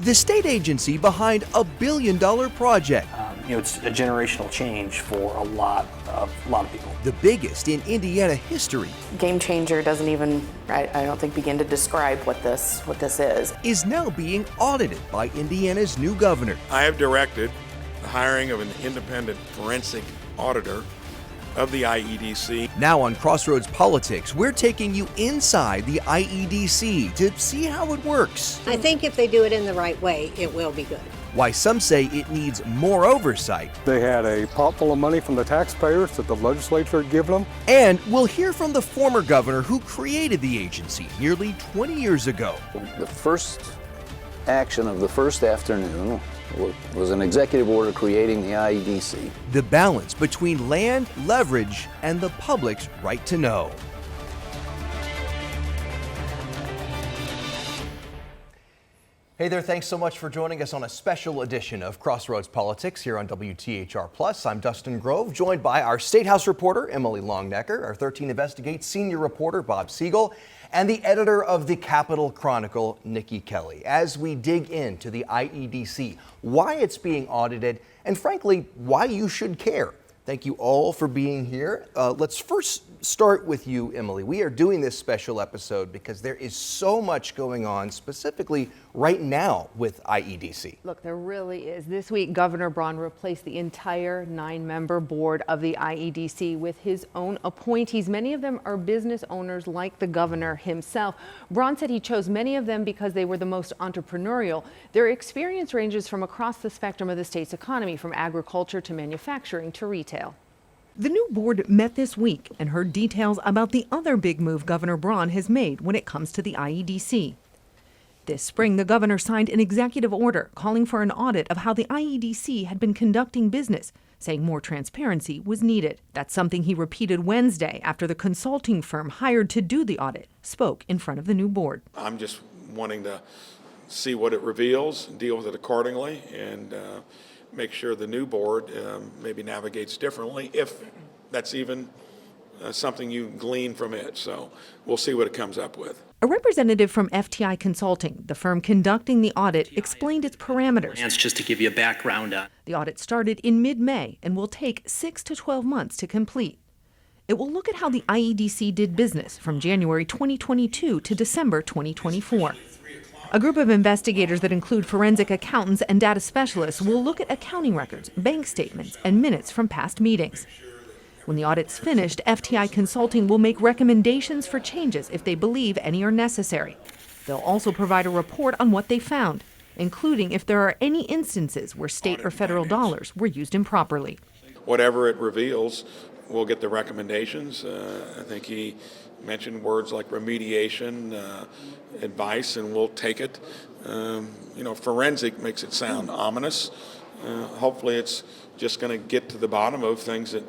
the state agency behind a billion-dollar project. It's a generational change for a lot of people. The biggest in Indiana history. Game changer doesn't even, I don't think, begin to describe what this is now being audited by Indiana's new governor. I have directed the hiring of an independent forensic auditor of the IEDC. Now on Crossroads Politics, we're taking you inside the IEDC to see how it works. I think if they do it in the right way, it will be good. Why some say it needs more oversight. They had a pot full of money from the taxpayers that the legislature had given them. And we'll hear from the former governor who created the agency nearly 20 years ago. The first action of the first afternoon was an executive order creating the IEDC. The balance between land, leverage, and the public's right to know. Hey there, thanks so much for joining us on a special edition of Crossroads Politics here on WTHR+. I'm Dustin Grove, joined by our State House reporter, Emily Longnecker, our 13 Investigates senior reporter, Bob Siegel, and the editor of the Capitol Chronicle, Nikki Kelly, as we dig into the IEDC, why it's being audited, and frankly, why you should care. Thank you all for being here. Let's first start with you, Emily. We are doing this special episode because there is so much going on, specifically right now with IEDC. Look, there really is. This week, Governor Braun replaced the entire 9-member board of the IEDC with his own appointees. Many of them are business owners like the governor himself. Braun said he chose many of them because they were the most entrepreneurial. Their experience ranges from across the spectrum of the state's economy, from agriculture to manufacturing to retail. The new board met this week and heard details about the other big move Governor Braun has made when it comes to the IEDC. This spring, the governor signed an executive order calling for an audit of how the IEDC had been conducting business, saying more transparency was needed. That's something he repeated Wednesday after the consulting firm hired to do the audit spoke in front of the new board. I'm just wanting to see what it reveals, deal with it accordingly, and make sure the new board maybe navigates differently, if that's even something you glean from it. So we'll see what it comes up with. A representative from FTI Consulting, the firm conducting the audit, explained its parameters. Just to give you a background on. The audit started in mid-May and will take 6 to 12 months to complete. It will look at how the IEDC did business from January 2022 to December 2024. A group of investigators that include forensic accountants and data specialists will look at accounting records, bank statements, and minutes from past meetings. When the audit's finished, FTI Consulting will make recommendations for changes if they believe any are necessary. They'll also provide a report on what they found, including if there are any instances where state or federal dollars were used improperly. Whatever it reveals, we'll get the recommendations. I think he mentioned words like remediation, advice, and we'll take it. Forensic makes it sound ominous. Hopefully it's just going to get to the bottom of things that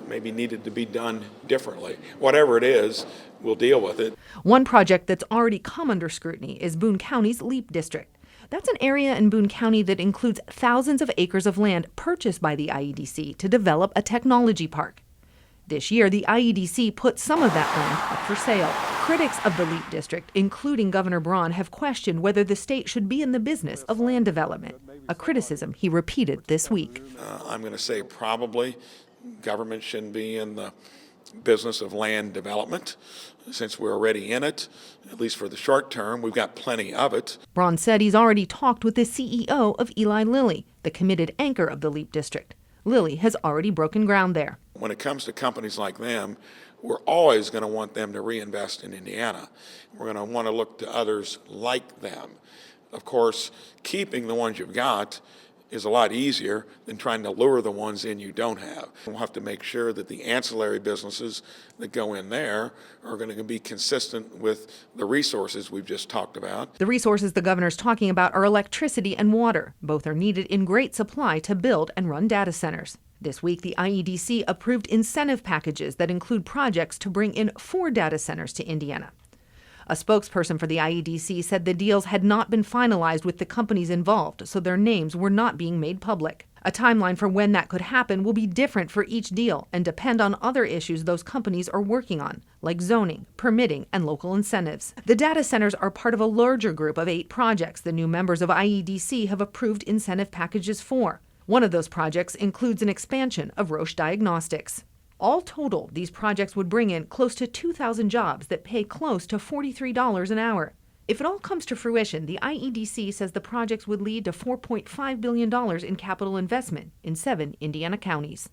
maybe needed to be done differently. Whatever it is, we'll deal with it. One project that's already come under scrutiny is Boone County's LEAP District. That's an area in Boone County that includes thousands of acres of land purchased by the IEDC to develop a technology park. This year, the IEDC put some of that land up for sale. Critics of the LEAP District, including Governor Braun, have questioned whether the state should be in the business of land development, a criticism he repeated this week. I'm going to say probably government shouldn't be in the business of land development, since we're already in it, at least for the short term. We've got plenty of it. Braun said he's already talked with the CEO of Eli Lilly, the committed anchor of the LEAP District. Lilly has already broken ground there. When it comes to companies like them, we're always going to want them to reinvest in Indiana. We're going to want to look to others like them. Of course, keeping the ones you've got is a lot easier than trying to lure the ones in you don't have. We'll have to make sure that the ancillary businesses that go in there are going to be consistent with the resources we've just talked about. The resources the governor's talking about are electricity and water. Both are needed in great supply to build and run data centers. This week, the IEDC approved incentive packages that include projects to bring in 4 data centers to Indiana. A spokesperson for the IEDC said the deals had not been finalized with the companies involved, so their names were not being made public. A timeline for when that could happen will be different for each deal and depend on other issues those companies are working on, like zoning, permitting, and local incentives. The data centers are part of a larger group of 8 projects the new members of IEDC have approved incentive packages for. One of those projects includes an expansion of Roche Diagnostics. All total, these projects would bring in close to 2,000 jobs that pay close to $43 an hour. If it all comes to fruition, the IEDC says the projects would lead to $4.5 billion in capital investment in 7 Indiana counties.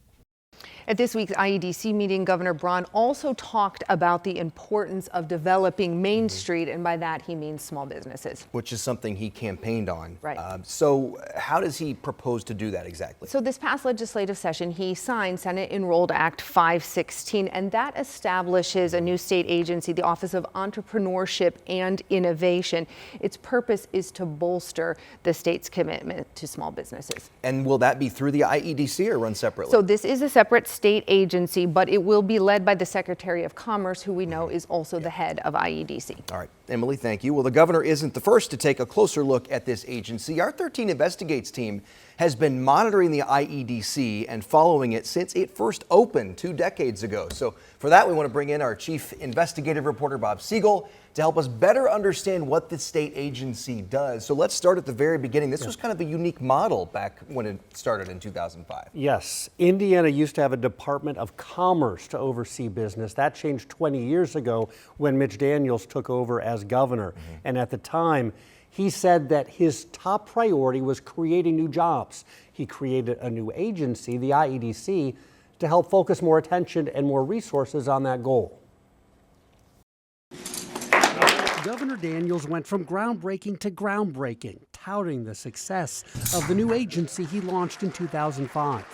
At this week's IEDC meeting, Governor Braun also talked about the importance of developing Main Street, and by that he means small businesses. Which is something he campaigned on. Right. So how does he propose to do that exactly? So this past legislative session, he signed Senate Enrolled Act 516, and that establishes a new state agency, the Office of Entrepreneurship and Innovation. Its purpose is to bolster the state's commitment to small businesses. And will that be through the IEDC or run separately? So this is a separate state agency, but it will be led by the Secretary of Commerce, who we know is also the head of IEDC. All right, Emily, thank you. Well, the governor isn't the first to take a closer look at this agency. Our 13 Investigates team has been monitoring the IEDC and following it since it first opened 2 decades ago. So for that, we want to bring in our chief investigative reporter, Bob Siegel, to help us better understand what the state agency does. So let's start at the very beginning. This was kind of a unique model back when it started in 2005. Yes, Indiana used to have a Department of Commerce to oversee business. That changed 20 years ago when Mitch Daniels took over as governor. And at the time, he said that his top priority was creating new jobs. He created a new agency, the IEDC, to help focus more attention and more resources on that goal. Governor Daniels went from groundbreaking to groundbreaking, touting the success of the new agency he launched in 2005.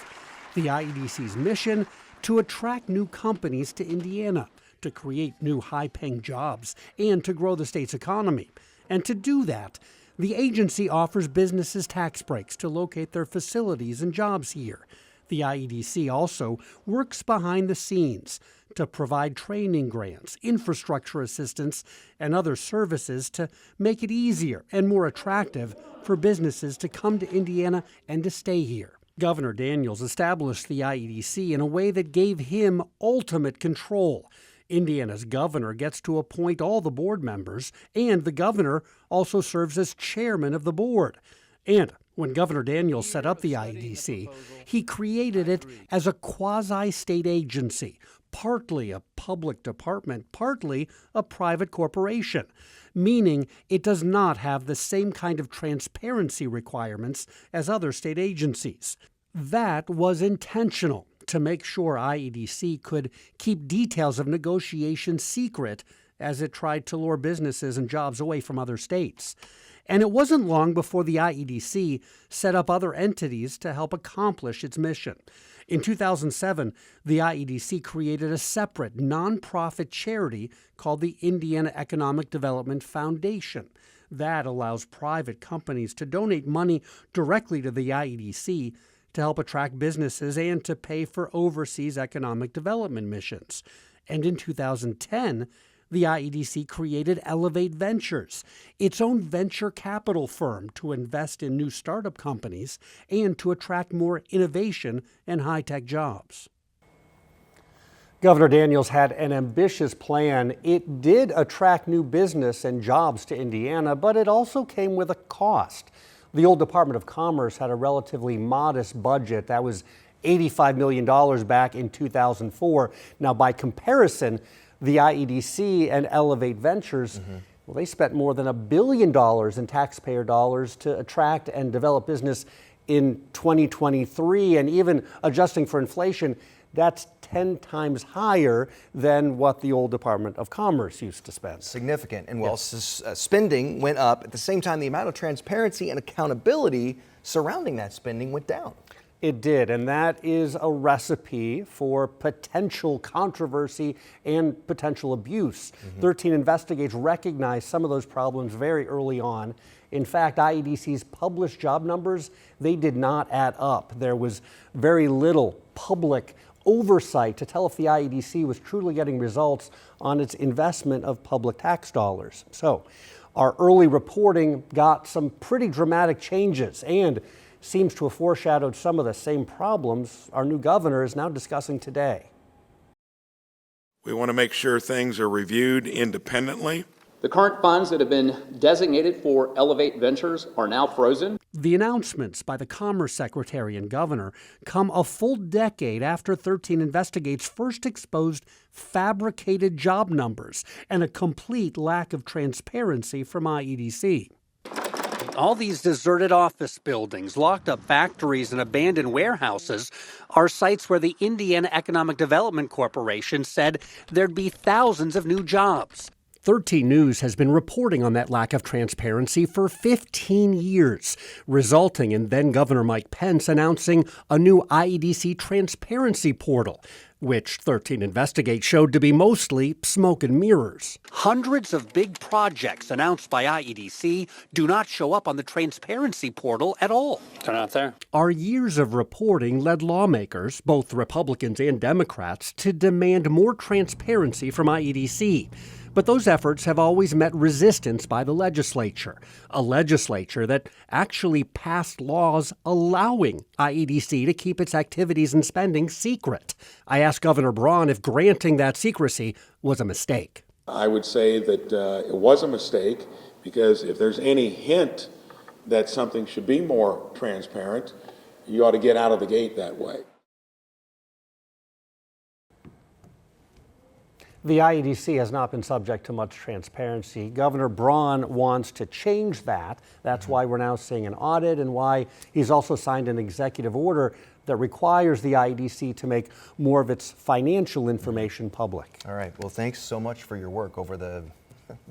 The IEDC's mission: to attract new companies to Indiana, to create new high-paying jobs, and to grow the state's economy. And to do that, the agency offers businesses tax breaks to locate their facilities and jobs here. The IEDC also works behind the scenes to provide training grants, infrastructure assistance, and other services to make it easier and more attractive for businesses to come to Indiana and to stay here. Governor Daniels established the IEDC in a way that gave him ultimate control. Indiana's governor gets to appoint all the board members, and the governor also serves as chairman of the board. And when Governor Daniels set up the IEDC, he created it as a quasi-state agency, partly a public department, partly a private corporation, meaning it does not have the same kind of transparency requirements as other state agencies. That was intentional, to make sure IEDC could keep details of negotiations secret as it tried to lure businesses and jobs away from other states. And it wasn't long before the IEDC set up other entities to help accomplish its mission. In 2007, the IEDC created a separate nonprofit charity called the Indiana Economic Development Foundation. That allows private companies to donate money directly to the IEDC to help attract businesses and to pay for overseas economic development missions. And in 2010, the IEDC created Elevate Ventures, its own venture capital firm to invest in new startup companies and to attract more innovation and high-tech jobs. Governor Daniels had an ambitious plan. It did attract new business and jobs to Indiana, but it also came with a cost. The old Department of Commerce had a relatively modest budget. That was $85 million back in 2004. Now, by comparison, the IEDC and Elevate Ventures, well, they spent more than $1 billion in taxpayer dollars to attract and develop business in 2023. And even adjusting for inflation, that's 10 times higher than what the old Department of Commerce used to spend. Significant. And while spending went up, at the same time, the amount of transparency and accountability surrounding that spending went down. It did, and that is a recipe for potential controversy and potential abuse. 13 Investigates recognized some of those problems very early on. In fact, IEDC's published job numbers, they did not add up. There was very little public oversight to tell if the IEDC was truly getting results on its investment of public tax dollars. So our early reporting got some pretty dramatic changes, and seems to have foreshadowed some of the same problems our new governor is now discussing today. We want to make sure things are reviewed independently. The current funds that have been designated for Elevate Ventures are now frozen. The announcements by the Commerce Secretary and Governor come a full decade after 13 Investigates first exposed fabricated job numbers and a complete lack of transparency from IEDC. All these deserted office buildings, locked up factories, and abandoned warehouses are sites where the Indiana Economic Development Corporation said there'd be thousands of new jobs. 13 News has been reporting on that lack of transparency for 15 years, resulting in then-Governor Mike Pence announcing a new IEDC transparency portal, which 13 Investigate showed to be mostly smoke and mirrors. Hundreds of big projects announced by IEDC do not show up on the transparency portal at all. They're not there. Our years of reporting led lawmakers, both Republicans and Democrats, to demand more transparency from IEDC. But those efforts have always met resistance by the legislature, a legislature that actually passed laws allowing IEDC to keep its activities and spending secret. I asked Governor Braun if granting that secrecy was a mistake. I would say that it was a mistake, because if there's any hint that something should be more transparent, you ought to get out of the gate that way. The IEDC has not been subject to much transparency. Governor Braun wants to change that. That's why we're now seeing an audit, and why he's also signed an executive order that requires the IEDC to make more of its financial information public. All right. Well, thanks so much for your work over the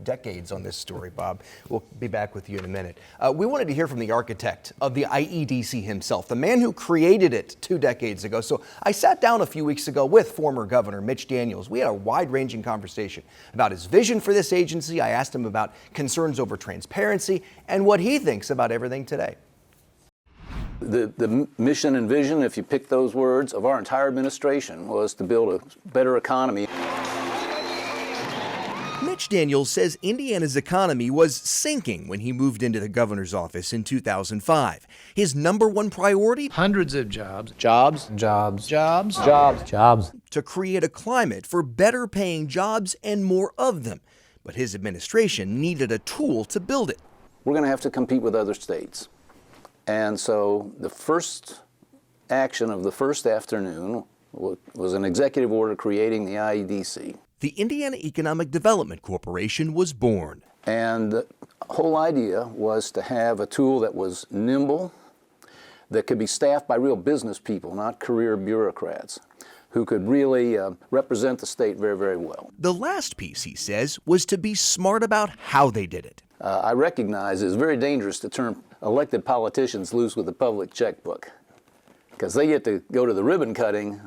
decades on this story, Bob. We'll be back with you in a minute. We wanted to hear from the architect of the IEDC himself, the man who created it 2 decades ago. So I sat down a few weeks ago with former Governor Mitch Daniels. We had a wide-ranging conversation about his vision for this agency. I asked him about concerns over transparency and what he thinks about everything today. The mission and vision, if you pick those words, of our entire administration was to build a better economy. Mitch Daniels says Indiana's economy was sinking when he moved into the governor's office in 2005. His #1 priority? Hundreds of jobs. Jobs. To create a climate for better paying jobs and more of them. But his administration needed a tool to build it. We're going to have to compete with other states. And so the first action of the first afternoon was an executive order creating the IEDC. The Indiana Economic Development Corporation was born. And the whole idea was to have a tool that was nimble, that could be staffed by real business people, not career bureaucrats, who could really represent the state very, very well. The last piece, he says, was to be smart about how they did it. I recognize it's very dangerous to turn elected politicians loose with the public checkbook, because they get to go to the ribbon cutting,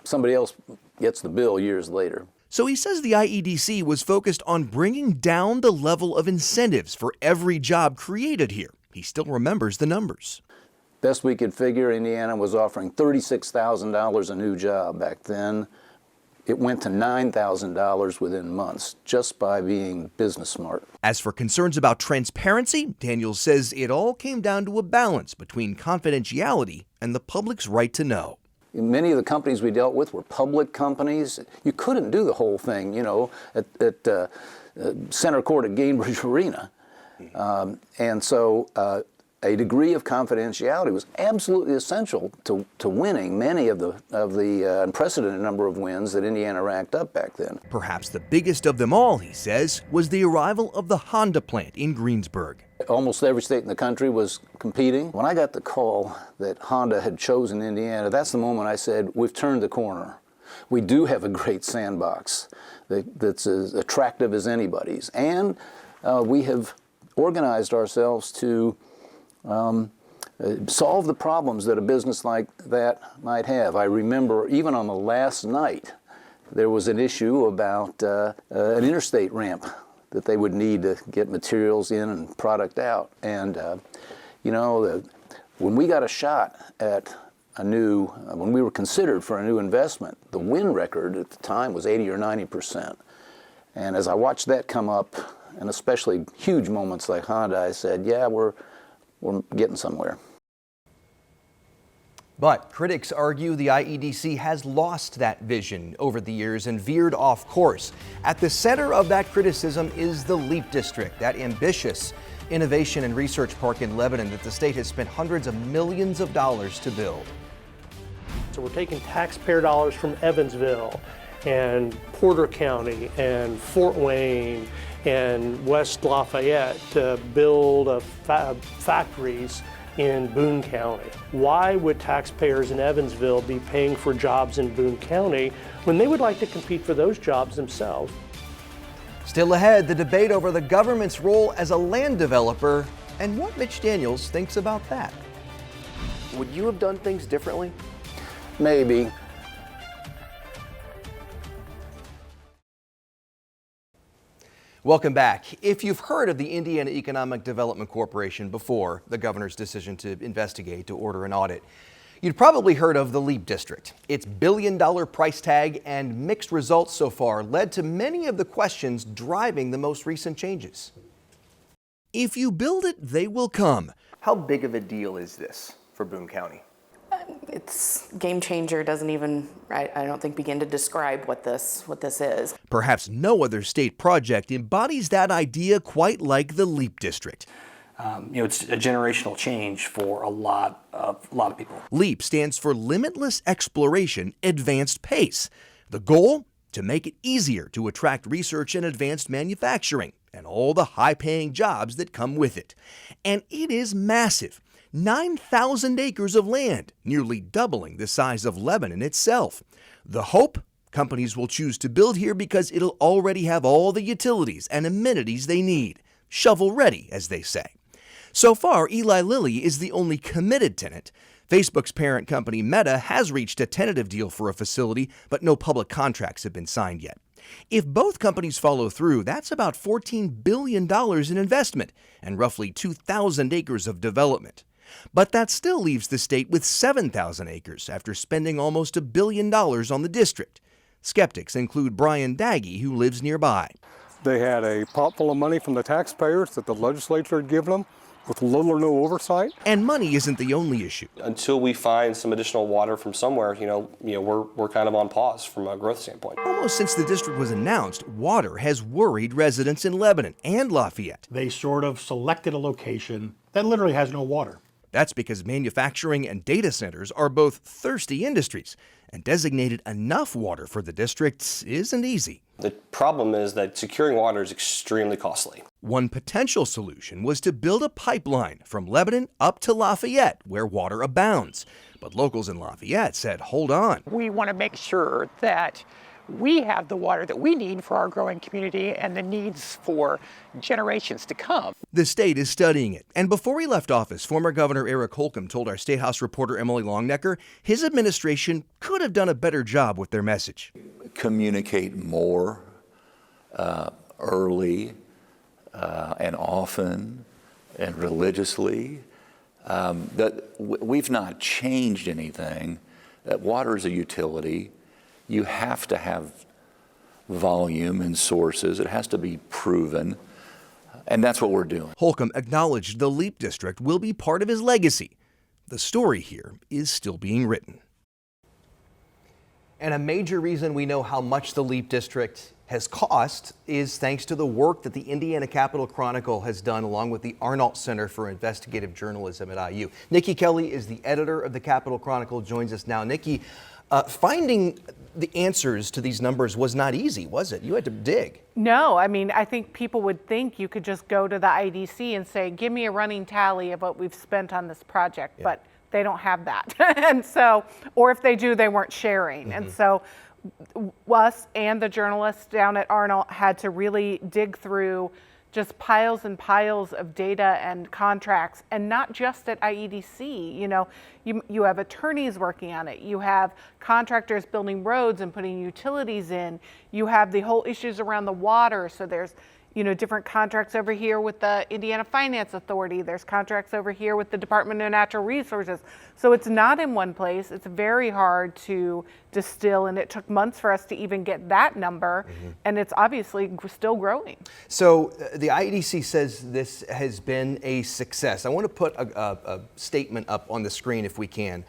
somebody else gets the bill years later. So he says the IEDC was focused on bringing down the level of incentives for every job created here. He still remembers the numbers. Best we could figure, Indiana was offering $36,000 a new job back then. It went to $9,000 within months, just by being business smart. As for concerns about transparency, Daniels says it all came down to a balance between confidentiality and the public's right to know. Many of the companies we dealt with were public companies. You couldn't do the whole thing, you know, at center court at Gainbridge Arena. And so a degree of confidentiality was absolutely essential to winning many of the unprecedented number of wins that Indiana racked up back then. Perhaps the biggest of them all, he says, was the arrival of the Honda plant in Greensburg. Almost every state in the country was competing. When I got the call that Honda had chosen Indiana, that's the moment I said, we've turned the corner. We do have a great sandbox that's as attractive as anybody's. And we have organized ourselves to solve the problems that a business like that might have. I remember even on the last night, there was an issue about an interstate ramp that they would need to get materials in and product out. And, you know, when we got a shot at when we were considered for a new investment, the win record at the time was 80 or 90%. And as I watched that come up, and especially huge moments like Honda, I said, yeah, we're getting somewhere. But critics argue the IEDC has lost that vision over the years and veered off course. At the center of that criticism is the LEAP District, that ambitious innovation and research park in Lebanon that the state has spent hundreds of millions of dollars to build. So we're taking taxpayer dollars from Evansville and Porter County and Fort Wayne and West Lafayette to build factories in Boone County. Why would taxpayers in Evansville be paying for jobs in Boone County when they would like to compete for those jobs themselves? Still ahead, the debate over the government's role as a land developer and what Mitch Daniels thinks about that. Would you have done things differently? Maybe. Welcome back. If you've heard of the Indiana Economic Development Corporation before the governor's decision to investigate, to order an audit, you'd probably heard of the LEAP District. Its billion-dollar price tag and mixed results so far led to many of the questions driving the most recent changes. If you build it, they will come. How big of a deal is this for Boone County? It's game changer, doesn't even, I don't think, begin to describe what this is. Perhaps no other state project embodies that idea quite like the LEAP District. It's a generational change for a lot of people. LEAP stands for Limitless Exploration Advanced Pace. The goal? To make it easier to attract research and advanced manufacturing and all the high-paying jobs that come with it. And it is massive. 9,000 acres of land, nearly doubling the size of Lebanon itself. The hope? Companies will choose to build here because it'll already have all the utilities and amenities they need. Shovel-ready, as they say. So far, Eli Lilly is the only committed tenant. Facebook's parent company Meta has reached a tentative deal for a facility, but no public contracts have been signed yet. If both companies follow through, that's about $14 billion in investment and roughly 2,000 acres of development. But that still leaves the state with 7,000 acres after spending almost $1 billion on the district. Skeptics include Brian Daggy, who lives nearby. They had a pot full of money from the taxpayers that the legislature had given them with little or no oversight. And money isn't the only issue. Until we find some additional water from somewhere, we're kind of on pause from a growth standpoint. Almost since the district was announced, water has worried residents in Lebanon and Lafayette. They sort of selected a location that literally has no water. That's because manufacturing and data centers are both thirsty industries, and designated enough water for the district isn't easy. The problem is that securing water is extremely costly. One potential solution was to build a pipeline from Lebanon up to Lafayette, where water abounds. But locals in Lafayette said, hold on. We want to make sure that we have the water that we need for our growing community and the needs for generations to come. The state is studying it. And before he left office, former Governor Eric Holcomb told our State House reporter Emily Longnecker his administration could have done a better job with their message. Communicate more early and often and religiously. That we've not changed anything. That water is a utility. You have to have volume and sources. It has to be proven. And that's what we're doing. Holcomb acknowledged the LEAP District will be part of his legacy. The story here is still being written. And a major reason we know how much the LEAP District has cost is thanks to the work that the Indiana Capitol Chronicle has done along with the Arnault Center for Investigative Journalism at IU. Nikki Kelly is the editor of the Capitol Chronicle, joins us now. Nikki, finding the answers to these numbers was not easy, was it? You had to dig. No, I mean, I think people would think you could just go to the IEDC and say, give me a running tally of what we've spent on this project, but they don't have that. And so, or if they do, they weren't sharing. And so us and the journalists down at Arnault had to really dig through just piles and piles of data and contracts, and not just at IEDC. You know, you have attorneys working on it. You have contractors building roads and putting utilities in. You have the whole issues around the water. So there's different contracts over here with the Indiana Finance Authority. There's contracts over here with the Department of Natural Resources. So it's not in one place. It's very hard to distill, and it took months for us to even get that number, and it's obviously still growing. So the IEDC says this has been a success. I want to put a statement up on the screen if we can.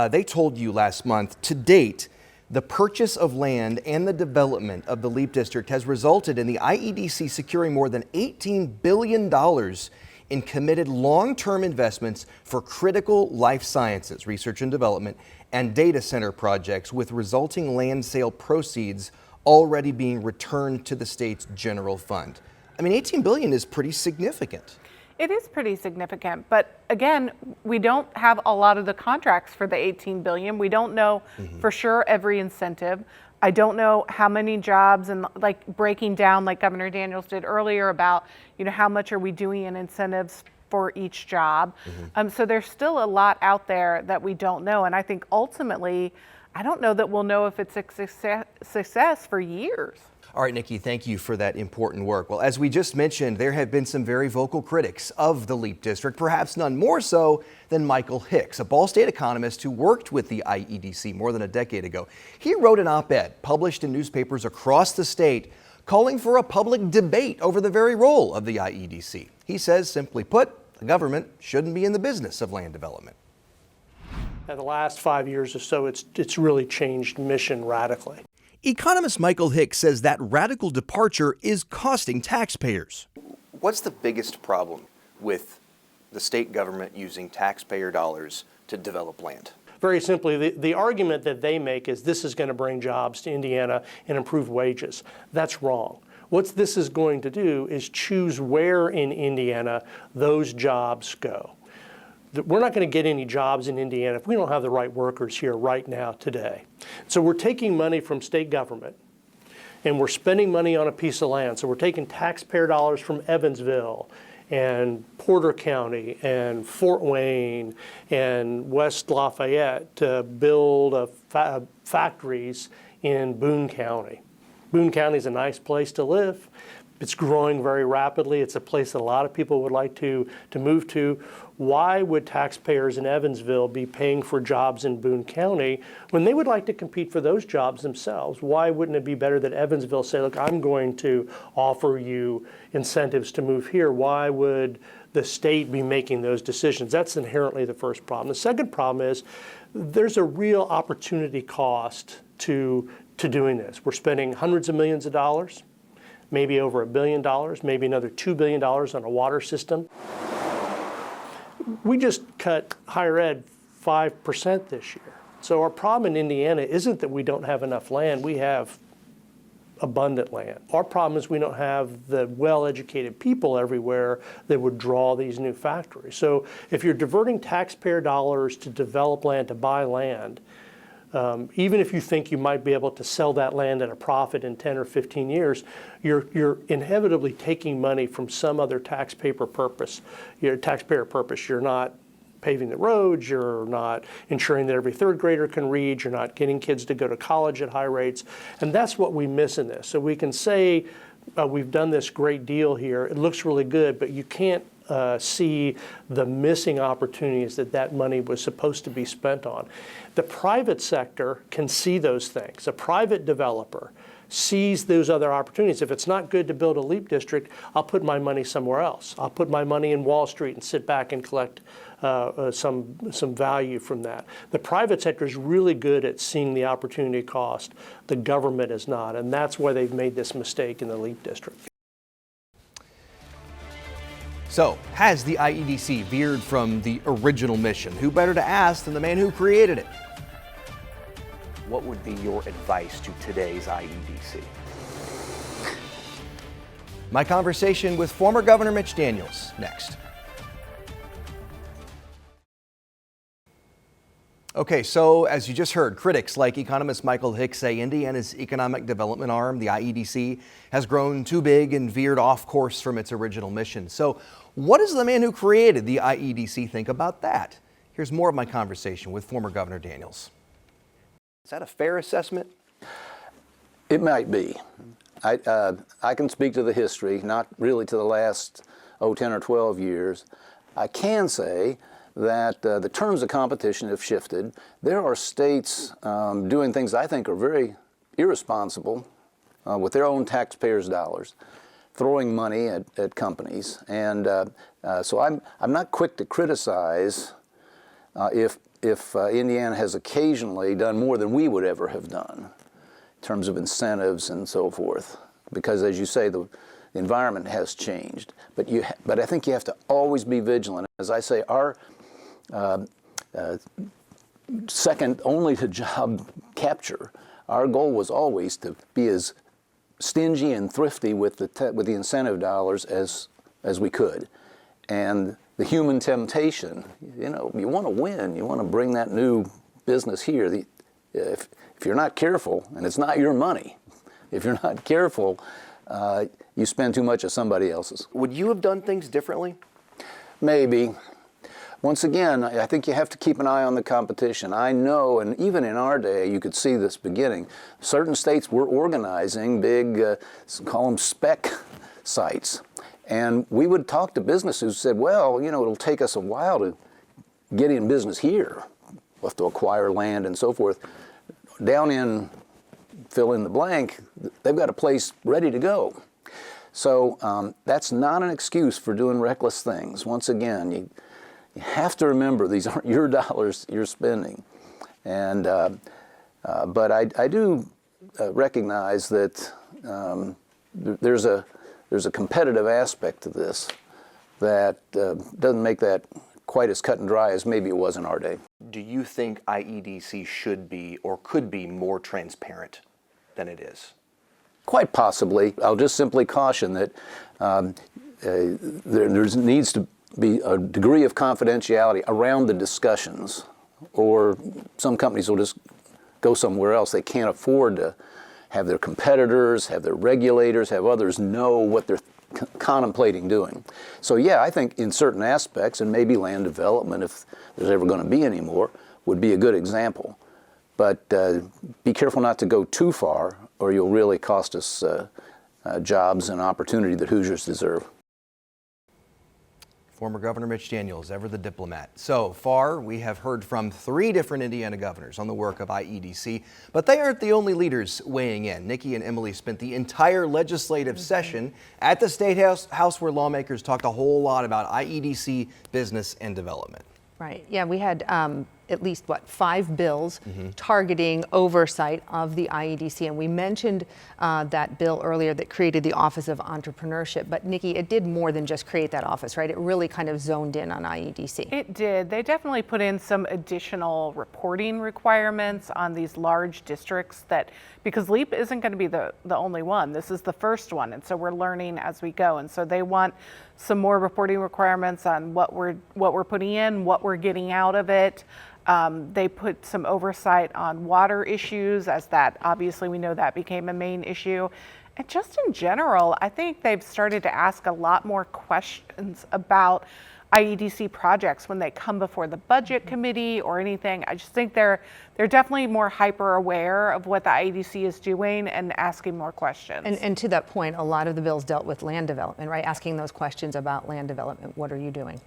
They told you last month, to date, the purchase of land and the development of the LEAP District has resulted in the IEDC securing more than $18 billion in committed long-term investments for critical life sciences, research and development, and data center projects, with resulting land sale proceeds already being returned to the state's general fund. I mean, $18 billion is pretty significant. It is pretty significant, but again, we don't have a lot of the contracts for the $18 billion. We don't know for sure every incentive. I don't know how many jobs, and like breaking down, like Governor Daniels did earlier, about how much are we doing in incentives for each job. So there's still a lot out there that we don't know, and I think ultimately, I don't know that we'll know if it's a success for years. All right, Nikki, thank you for that important work. Well, as we just mentioned, there have been some very vocal critics of the LEAP District, perhaps none more so than Michael Hicks, a Ball State economist who worked with the IEDC more than a decade ago. He wrote an op-ed published in newspapers across the state calling for a public debate over the very role of the IEDC. He says, simply put, the government shouldn't be in the business of land development. In the last 5 years or so, it's really changed mission radically. Economist Michael Hicks says that radical departure is costing taxpayers. What's the biggest problem with the state government using taxpayer dollars to develop land? Very simply, the argument that they make is this is going to bring jobs to Indiana and improve wages. That's wrong. What this is going to do is choose where in Indiana those jobs go. We're not going to get any jobs in Indiana if we don't have the right workers here right now today. So we're taking money from state government and we're spending money on a piece of land. So we're taking taxpayer dollars from Evansville and Porter County and Fort Wayne and West Lafayette to build factories in Boone County. Boone County is a nice place to live. It's growing very rapidly. It's a place that a lot of people would like to move to. Why would taxpayers in Evansville be paying for jobs in Boone County when they would like to compete for those jobs themselves? Why wouldn't it be better that Evansville say, look, I'm going to offer you incentives to move here? Why would the state be making those decisions? That's inherently the first problem. The second problem is there's a real opportunity cost to doing this. We're spending hundreds of millions of dollars, maybe over $1 billion, maybe another $2 billion on a water system. We just cut higher ed 5% this year. So our problem in Indiana isn't that we don't have enough land, we have abundant land. Our problem is we don't have the well-educated people everywhere that would draw these new factories. So if you're diverting taxpayer dollars to develop land, to buy land, even if you think you might be able to sell that land at a profit in 10 or 15 years, you're inevitably taking money from some other taxpayer purpose. You're not paving the roads, you're not ensuring that every third grader can read, you're not getting kids to go to college at high rates. And that's what we miss in this. So we can say we've done this great deal here, it looks really good, but you can't see the missing opportunities that money was supposed to be spent on. The private sector can see those things. A private developer sees those other opportunities. If it's not good to build a LEAP district, I'll put my money somewhere else. I'll put my money in Wall Street and sit back and collect some value from that. The private sector is really good at seeing the opportunity cost. The government is not, and that's why they've made this mistake in the LEAP district. So, has the IEDC veered from the original mission? Who better to ask than the man who created it? What would be your advice to today's IEDC? My conversation with former Governor Mitch Daniels, next. Okay, so as you just heard, critics like economist Michael Hicks say Indiana's economic development arm, the IEDC, has grown too big and veered off course from its original mission. So what does the man who created the IEDC think about that? Here's more of my conversation with former Governor Daniels. Is that a fair assessment? It might be. I can speak to the history, not really to the last 10 or 12 years. I can say that the terms of competition have shifted. There are states doing things I think are very irresponsible with their own taxpayers' dollars, throwing money at companies. And so I'm not quick to criticize if Indiana has occasionally done more than we would ever have done in terms of incentives and so forth, because as you say, the environment has changed. But I think you have to always be vigilant. As I say, our second only to job capture, our goal was always to be as stingy and thrifty with the incentive dollars as we could. And the human temptation, you want to win, you want to bring that new business here. If you're not careful, and it's not your money, if you're not careful, you spend too much of somebody else's. Would you have done things differently? Maybe. Once again, I think you have to keep an eye on the competition. I know, and even in our day, you could see this beginning. Certain states were organizing big, call them spec sites. And we would talk to businesses who said, well, it'll take us a while to get in business here. We'll have to acquire land and so forth. Down in, fill in the blank, they've got a place ready to go. So that's not an excuse for doing reckless things. Once again, you have to remember these aren't your dollars you're spending. And, but I do recognize that there's a competitive aspect to this that doesn't make that quite as cut and dry as maybe it was in our day. Do you think IEDC should be or could be more transparent than it is? Quite possibly. I'll just simply caution that there needs to be a degree of confidentiality around the discussions, or some companies will just go somewhere else. They can't afford to have their competitors, have their regulators, have others know what they're contemplating doing. So yeah, I think in certain aspects, and maybe land development, if there's ever going to be any more, would be a good example. But be careful not to go too far, or you'll really cost us jobs and opportunity that Hoosiers deserve. Former Governor Mitch Daniels, ever the diplomat. So far, we have heard from 3 different Indiana governors on the work of IEDC, but they aren't the only leaders weighing in. Nikki and Emily spent the entire legislative session at the State House where lawmakers talked a whole lot about IEDC business and development. Right. Yeah, we had at least, 5 bills targeting oversight of the IEDC. And we mentioned that bill earlier that created the Office of Entrepreneurship. But Nikki, it did more than just create that office, right? It really kind of zoned in on IEDC. It did. They definitely put in some additional reporting requirements on these large districts because LEAP isn't going to be the only one. This is the first one. And so we're learning as we go. And so they want some more reporting requirements on what we're putting in, what we're getting out of it. They put some oversight on water issues, as that obviously we know that became a main issue. And just in general, I think they've started to ask a lot more questions about IEDC projects when they come before the budget committee or anything. I just think they're definitely more hyper aware of what the IEDC is doing and asking more questions. And to that point, a lot of the bills dealt with land development, right? Asking those questions about land development. What are you doing?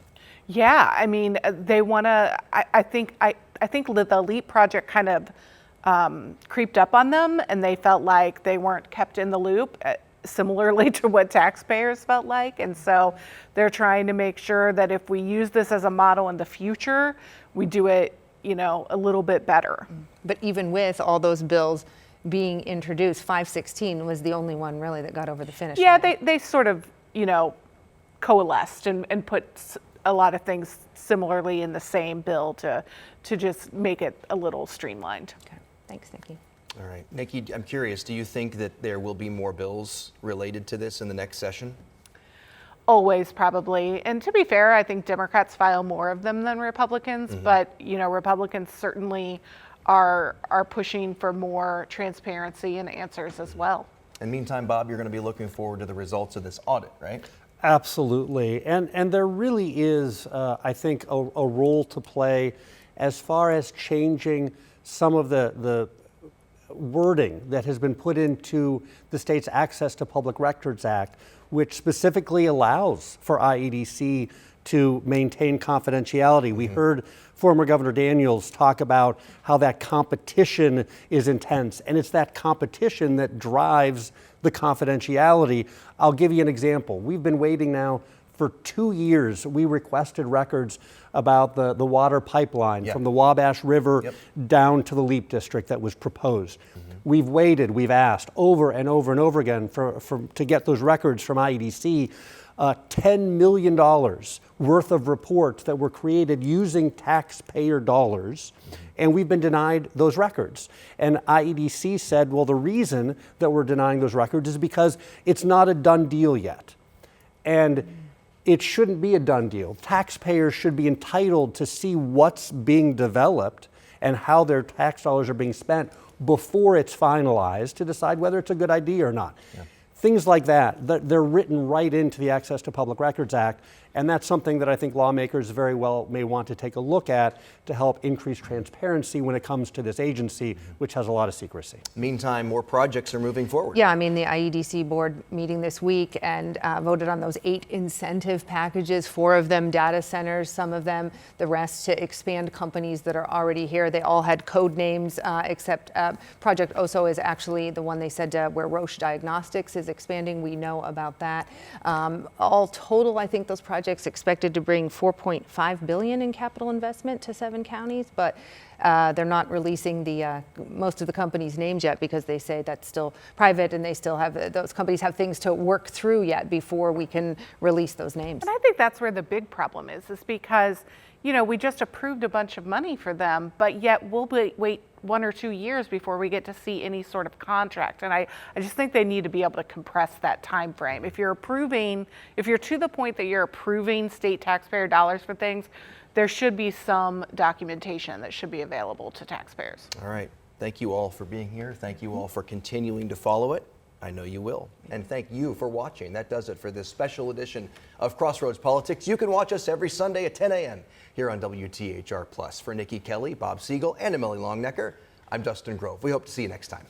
Yeah, I mean, they want to. I think the LEAP project kind of creeped up on them, and they felt like they weren't kept in the loop, similarly to what taxpayers felt like. And so they're trying to make sure that if we use this as a model in the future, we do it, a little bit better. But even with all those bills being introduced, 516 was the only one really that got over the finish line. Yeah, they sort of, coalesced and put a lot of things similarly in the same bill to just make it a little streamlined. Okay, thanks, Nikki. All right, Nikki, I'm curious, do you think that there will be more bills related to this in the next session? Always, probably. And to be fair, I think Democrats file more of them than Republicans, but Republicans certainly are pushing for more transparency and answers as well. And meantime, Bob, you're going to be looking forward to the results of this audit, right? Absolutely. And there really is, I think, a role to play as far as changing some of the wording that has been put into the state's Access to Public Records Act, which specifically allows for IEDC to maintain confidentiality. We heard former Governor Daniels talk about how that competition is intense, and it's that competition that drives the confidentiality. I'll give you an example. We've been waiting now for 2 years. We requested records about the water pipeline from the Wabash River down to the Leap District that was proposed. We've waited, we've asked over and over and over again to get those records from IEDC. $10 million worth of reports that were created using taxpayer dollars, and we've been denied those records. And IEDC said, well, the reason that we're denying those records is because it's not a done deal yet. And it shouldn't be a done deal. Taxpayers should be entitled to see what's being developed and how their tax dollars are being spent before it's finalized to decide whether it's a good idea or not. Things like that, they're written right into the Access to Public Records Act, and that's something that I think lawmakers very well may want to take a look at to help increase transparency when it comes to this agency, which has a lot of secrecy. Meantime, more projects are moving forward. Yeah, I mean, the IEDC board meeting this week and voted on those 8 incentive packages, 4 of them data centers, some of them the rest to expand companies that are already here. They all had code names, except Project OSO is actually the one they said where Roche Diagnostics is expanding. We know about that. All total, I think those projects expected to bring $4.5 billion in capital investment to 7 counties, but they're not releasing the most of the companies' names yet because they say that's still private and they still have, those companies have things to work through yet before we can release those names. And I think that's where the big problem is because, you know, we just approved a bunch of money for them, but yet we'll wait 1 or 2 years before we get to see any sort of contract. And I just think they need to be able to compress that time frame. If you're to the point that you're approving state taxpayer dollars for things, there should be some documentation that should be available to taxpayers. All right. Thank you all for being here. Thank you all for continuing to follow it. I know you will. And thank you for watching. That does it for this special edition of Crossroads Politics. You can watch us every Sunday at 10 a.m. here on WTHR+. For Nikki Kelly, Bob Siegel, and Emily Longnecker, I'm Dustin Grove. We hope to see you next time.